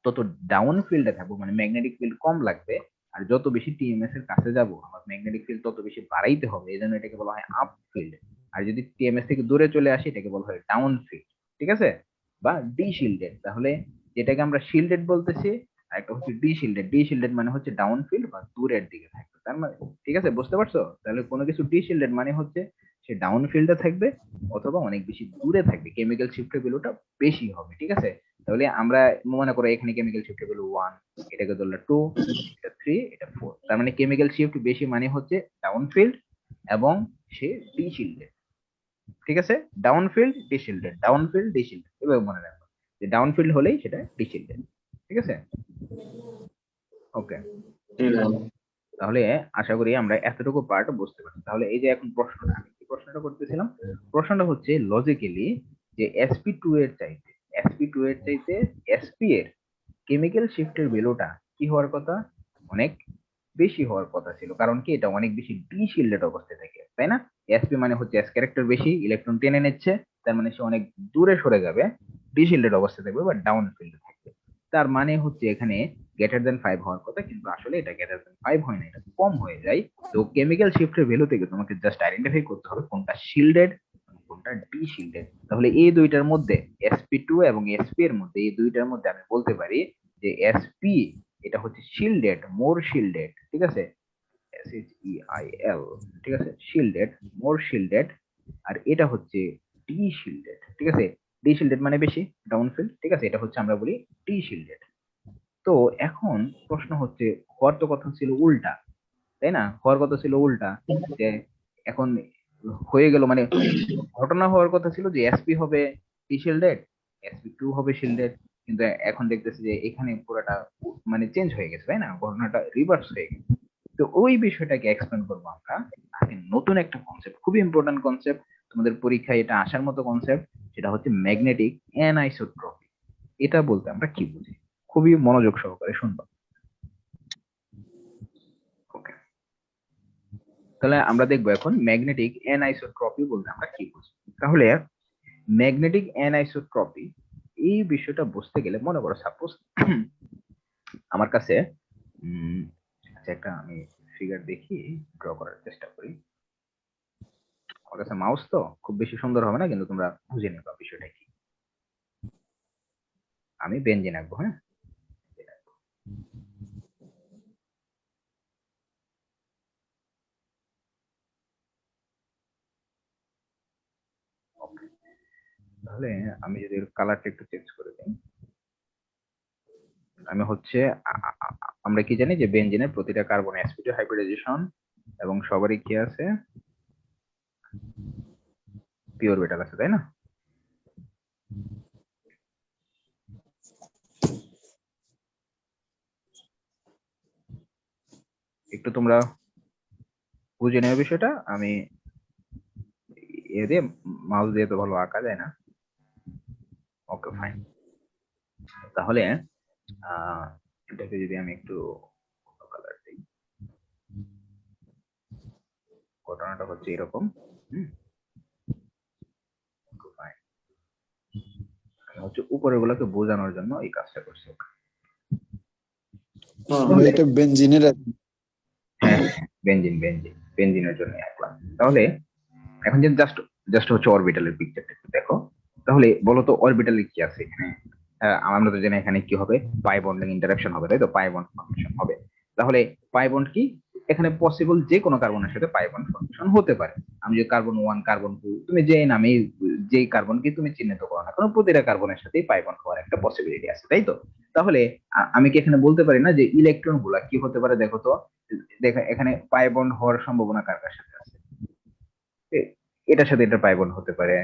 তত ডাউন ফিল্ডে থাকবো, মানে ম্যাগনেটিক ফিল্ড কম লাগবে। আর যত বেশি টিএমএস এর কাছে যাব, আমার ম্যাগনেটিক ফিল্ড তত বেশি বাড়াইতে হবে, এই জন্য এটাকে বলা হয় আপ ফিল্ড। আর যদি টিএমএস থেকে দূরে চলে আসি, এটাকে বলা হয় ডাউন ফিল্ড, ঠিক আছে, বা ডি শিল্ডেড। তাহলে যেটাকে আমরা শিল্ডেড বলতেছি, আর একটা হচ্ছে ডি শিল্ডেড। ডি শিল্ডেড মানে হচ্ছে ডাউন ফিল্ড বা দূরের দিকে থাকবে, তার মানে, ঠিক আছে, বুঝতে পারছো? তাহলে কোনো কিছু ডি শিল্ডেড মানে হচ্ছে সে ডাউন ফিল্ডে থাকবে অথবা অনেক বেশি দূরে থাকবে, কেমিক্যাল শিফটের ভ্যালুটা বেশি হবে, ঠিক আছে। তাহলে আমরা মনে করো এখানে কেমিক্যাল শিফট হলো 1, এটাকে ধরলে 2, এটা 3, এটা 4, তার মানে কেমিক্যাল শিফট বেশি মানে হচ্ছে ডাউন ফিল্ড এবং সে ডি শিল্ডেড, ঠিক আছে। Down field D shielded, down field D shielded, এভাবে মনে রাখবো যে ডাউন ফিল্ড হলেই সেটা ডি শিল্ডেড, ঠিক আছে। ওকে, তাহলে আশা করি আমরা এতটুকু পার্ট বুঝতে পারছি। তাহলে এই যে এখন প্রশ্নটা, আমি কি প্রশ্নটা করতেছিলাম, প্রশ্নটা হচ্ছে লজিক্যালি যে sp2 এর চাইতে, sp2 এর চাইতে sp এর কেমিক্যাল শিফটের ভ্যালুটা কি হওয়ার কথা? অনেক বেশি হওয়ার কথা ছিল। কারণ কি, এটা অনেক বেশি ডি শিল্ডেড অবস্থায় থাকে, তাই না? এসপি মানে হচ্ছে এস ক্যারেক্টার বেশি, ইলেকট্রন টেনে নিচ্ছে, তার মানে সে অনেক দূরে সরে যাবে, ডি শিল্ডেড অবস্থায় থাকবে বা ডাউন ফিল্ডে থাকবে। তার মানে হচ্ছে এখানে গ্রেটার দেন 5 হওয়ার কথা, কিন্তু আসলে এটা গ্রেটার দেন 5 হয় না, এটা কম হয়ে যায়। তো কেমিক্যাল শিফটের ভ্যালু থেকে তোমাকে জাস্ট আইডেন্টিফাই করতে হবে কোনটা শিল্ডেড, কোনটা ডি শিল্ডেড। তাহলে এই দুইটার মধ্যে sp2 এবং sp এর মধ্যে, এই দুইটার মধ্যে আমি বলতে পারি যে sp এটা হচ্ছে শিল্ডেড, মোর শিল্ডেড, ঠিক আছে, SHEIL, ঠিক আছে, শিল্ডেড, মোর শিল্ডেড। আর এটা হচ্ছে ডি শিল্ডেড, ঠিক আছে, ডি শিল্ডেড মানে বেশি ডাউনফিল, ঠিক আছে, এটা হচ্ছে আমরা বলি ডি শিল্ডেড। তো এখন প্রশ্ন হচ্ছে, হওয়ার তো কথা ছিল উল্টা, তাই না, হওয়ার কথা ছিল উল্টা, যে এখন হয়ে গেল মানে ঘটনা হওয়ার কথা ছিল যে এসপি হবে ডি শিল্ডেড, SP2 হবে শিল্ডেড, কিন্তু এখন দেখতেছি যে এখানে পুরোটা মানে চেঞ্জ হয়ে গেছে, তাই না, ঘটনাটা রিভার্স হয়ে গেছে। তো ওই বিষয়টাকে এক্সপ্লেন করবো আমরা আজকে, নতুন একটা কনসেপ্ট, খুবই ইম্পর্টেন্ট কনসেপ্ট, তোমাদের পরীক্ষায় এটা আসার মতো কনসেপ্ট, সেটা হচ্ছে ম্যাগনেটিক অ্যানাইসোট্রপি। এটা বলতে আমরা কি বুঝি, খুবই মনোযোগ সহকারে শুনবা। ওকে, তাহলে আমরা দেখবো এখন ম্যাগনেটিক অ্যানাইসোট্রপি বলতে আমরা কি বুঝি। তাহলে ম্যাগনেটিক অ্যানাইসোট্রপি এই বিষয়টা বুঝতে গেলে, মনে করো সাপোজ আমার কাছে আচ্ছা একটা আমি ফিগার দেখি, ড্র করার চেষ্টা করি। আমার কাছে মাউস তো খুব বেশি সুন্দর হবে না, কিন্তু তোমরা বুঝে নিবা বিষয়টা কি। আমি বেঞ্জিন আঁকবো, হ্যাঁ, Okay. তাহলে আমি যদি কালারটা একটু চেঞ্জ করে দিই, আমি হচ্ছে আমরা কি জানি যে বেঞ্জিনের প্রতিটা কার্বন sp2 হাইব্রিডাইজেশন এবং সবারই কি আছে, পি অরবিটাল আছে, তাই না? একটু তোমরা বুঝে নেবে বিষয়টা। আমি এ দিয়ে মাউস দিয়ে তো ভালো আঁকা যায় না। ওকে ফাইন, তাহলে এটাকে যদি আমি একটু কালার দিই, ঘটনাটা হচ্ছে এরকম। fine. আমি হচ্ছে উপরের গুলোকে বোঝানোর জন্য এই কাজটা করছি। তাহলে
এটা বেনজিনের
হ্যাঁ, বেঞ্জিনের জন্য আঁকলাম। তাহলে এখন যে জাস্ট জাস্ট হচ্ছে অরবিটালের পিকচারটা একটু দেখো। তাহলে বলো তো অরবিটালে কি আছে এখানে? আমরা তো জানি এখানে কি হবে, পাই বন্ডিং ইন্টারাকশন হবে, তাই তো, পাই বন্ড ফর্মেশন হবে। তাহলে পাই বন্ড কি, এখানে পসিবল যে কোনো কার্বনের সাথে পাই বন্ড ফর্মেশন হতে পারে। আমি যে কার্বন 1 কার্বন 2 তুমি যে নামে যেই কার্বনকে তুমি চিহ্নিত করো না কারণ প্রতিটা কার্বনের সাথেই পাই বন্ড হওয়ার একটা পসিবিলিটি আছে, তাই তো। তাহলে আমি কি এখানে বলতে পারি না যে ইলেকট্রন গুলা কি হতে পারে, দেখো তো, দেখো এখানে পাই বন্ড হওয়ার সম্ভাবনা কার কার সাথে আছে? এটার সাথে এটার পাই বন্ড হতে পারে,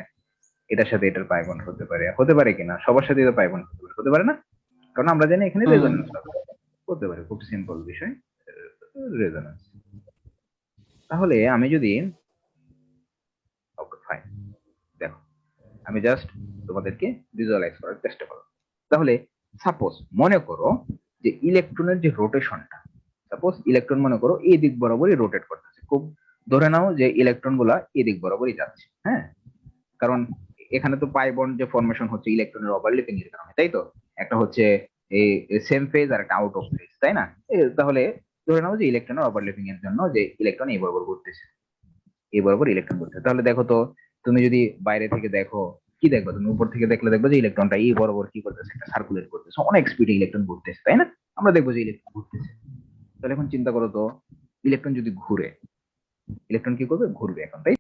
এটার সাথে এটার পাই বন্ড হতে পারে, হতে পারে কিনা, সবার সাথে এটা পাই বন্ড হতে পারে না, কারণ আমরা জানি এখানে রেজোনেন্স হতে পারে, খুব সিম্পল বিষয়, রেজোনেন্স। তাহলে আমি যদি, ওকে ফাইন, দেখো আমি জাস্ট তোমাদেরকে ভিজুয়ালাইজ করার চেষ্টা করো। তাহলে সাপোজ মনে করো যে ইলেকট্রনের যে রোটেশনটা, সাপোজ ইলেকট্রন মনে করো এই দিক বরাবরই রোটেট করতেছে, খুব ধরে নাও যে ইলেকট্রন গুলা এই দিক বরাবরই যাচ্ছে, হ্যাঁ, কারণ এখানে তো পাই বন্ড যে ফরমেশন হচ্ছে ইলেকট্রনের ওভারল্যাপিং এর কারণে, তাই তো, একটা হচ্ছে এই সেম ফেজ আর একটা আউট অফ ফেজ, তাই না? তাহলে ধরে নাও যে ইলেকট্রনের ওভারল্যাপিং এর জন্য যে ইলেকট্রন এই বরাবর ঘুরতেছে, এই বরাবর ইলেকট্রন ঘুরতেছে। তাহলে দেখো তো, তুমি যদি বাইরে থেকে দেখো, কি দেখবে তুমি, উপর থেকে দেখলে দেখবে যে ইলেকট্রনটা এই বরাবর কি করতেছে, একটা সার্কুলেট করতেছে, অনেক স্পিডে ইলেকট্রন ঘুরতেছে, তাই না? আমরা দেখবো যে ইলেকট্রন ঘুরতেছে। তাহলে এখন চিন্তা করো তো, ইলেকট্রন যদি ঘুরে, ইলেকট্রন কি করবে, ঘুরবে এখন, তাই